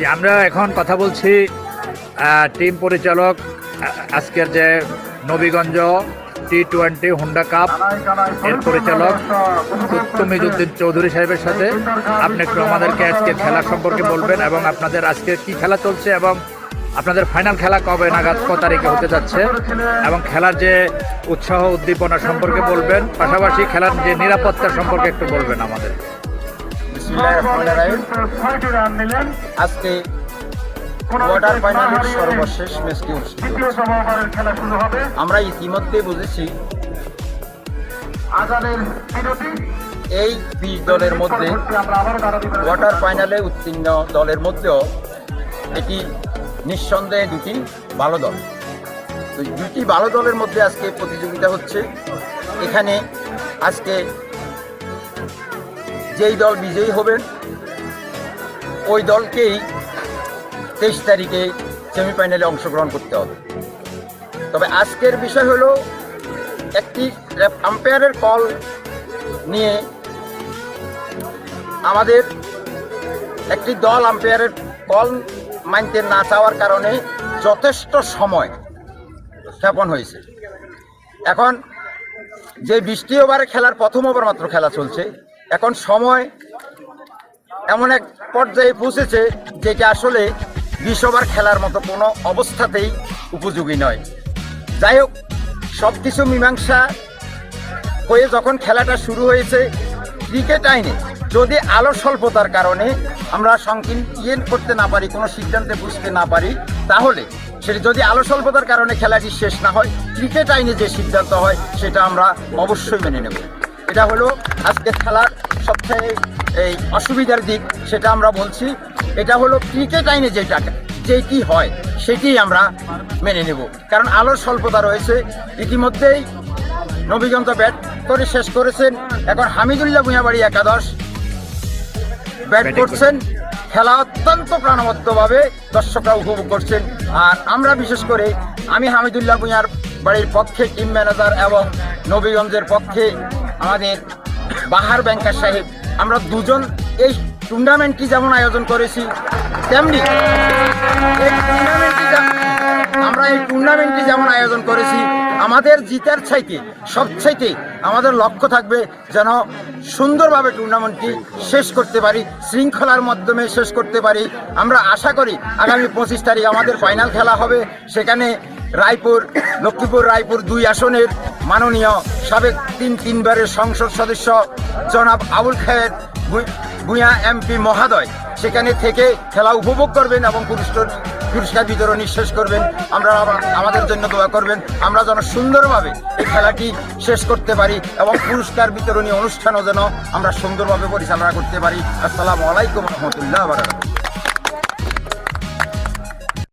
যে আমরা এখন কথা বলছি টিম পরিচালক আজকের যে নবীগঞ্জ T20 হুন্ডা কাপ এর পরিচালক তমিজউদ্দিন চৌধুরী সাহেবের সাথে। আপনি একটু আমাদেরকে আজকে খেলা সম্পর্কে বলবেন এবং আপনাদের আজকে কি খেলা চলছে এবং আপনাদের ফাইনাল খেলা কবে নাগাদ কত তারিখে হতে যাচ্ছে এবং খেলার যে উৎসাহ উদ্দীপনা সম্পর্কে বলবেন, পাশাপাশি খেলার যে নিরাপত্তা সম্পর্কে একটু বলবেন আমাদের। আজকে কোয়ার্টার ফাইনালের সর্বশেষ ম্যাচটি অনুষ্ঠিত হচ্ছে। আমরা ইতিমধ্যে বুঝেছি এই 20 দলের মধ্যে কোয়ার্টার ফাইনালে উত্তীর্ণ দলের মধ্যেও এটি নিঃসন্দেহে দুটি ভালো দল। তো দুটি ভালো দলের মধ্যে আজকে প্রতিযোগিতা হচ্ছে। এখানে আজকে যেই দল বিজয়ী হবেন ওই দলকেই 23 তারিখে সেমিফাইনালে অংশগ্রহণ করতে হবে। তবে আজকের বিষয় হলো একটি আম্পায়ারের কল নিয়ে আমাদের একটি দল আম্পায়ারের কল মানতে না চাওয়ার কারণে যথেষ্ট সময় ক্ষেপণ হয়েছে। এখন যে 20টি ওভারে খেলার প্রথম ওভার মাত্র খেলা চলছে, এখন সময় এমন এক পর্যায়ে পৌঁছেছে যেটা আসলে 20 ওভার খেলার মতো কোনো অবস্থাতেই উপযোগী নয়। যাই হোক, সব কিছু মীমাংসা হয়ে যখন খেলাটা শুরু হয়েছে, ক্রিকেট আইনে যদি আলো স্বল্পতার কারণে আমরা করতে না পারি, কোনো সিদ্ধান্তে বুঝতে না পারি, তাহলে সেটা যদি আলো স্বল্পতার কারণে খেলাটি শেষ না হয়, ক্রিকেট আইনে যে সিদ্ধান্ত হয় সেটা আমরা অবশ্যই মেনে নেব। এটা হলো আজকে খেলার সবচেয়ে এই অসুবিধার দিক, সেটা আমরা বলছি। এটা হলো ক্রিকেট আইনে যেটি হয় সেটি আমরা মেনে নেব, কারণ আলোর স্বল্পতা রয়েছে। ইতিমধ্যেই নবীগঞ্জ ব্যাট করে শেষ করেছেন, এখন হামিদুল্লাহ ভূঁইয়াবাড়ি একাদশ ব্যাট করছেন। খেলা অত্যন্ত প্রাণবদ্ধভাবে দর্শকরা উপভোগ করছেন। আর আমরা বিশেষ করে আমি হামিদুল্লাহ ভূঁইয়ার বাড়ির পক্ষে টিম ম্যানেজার এবং নবীগঞ্জের পক্ষে আমাদের বাহার ব্যাংকার সাহেব, আমরা দুজন এই টুর্নামেন্টটি যেমন আয়োজন করেছি তেমনি এই টুর্নামেন্টটি যেমন আয়োজন করেছি, আমাদের জিতার চাইতে সবচাইতে আমাদের লক্ষ্য থাকবে যেন সুন্দরভাবে টুর্নামেন্টটি শেষ করতে পারি, শৃঙ্খলার মাধ্যমে শেষ করতে পারি। আমরা আশা করি আগামী 25 তারিখ আমাদের ফাইনাল খেলা হবে। সেখানে লক্ষ্মীপুর রায়পুর 2 আসনের মাননীয় সাবেক তিনবারের সংসদ সদস্য জনাব আবুল খায়ের ভূঁইয়া এমপি মহোদয় সেখানে থেকে খেলা উপভোগ করবেন এবং পুরস্কার বিতরণী শেষ করবেন। আমরা আমাদের জন্য দোয়া করবেন, আমরা যেন সুন্দরভাবে এই খেলাটি শেষ করতে পারি এবং পুরস্কার বিতরণী অনুষ্ঠানও যেন আমরা সুন্দরভাবে পরিচালনা করতে পারি। আসসালামু আলাইকুম রহমতুল্লাহ।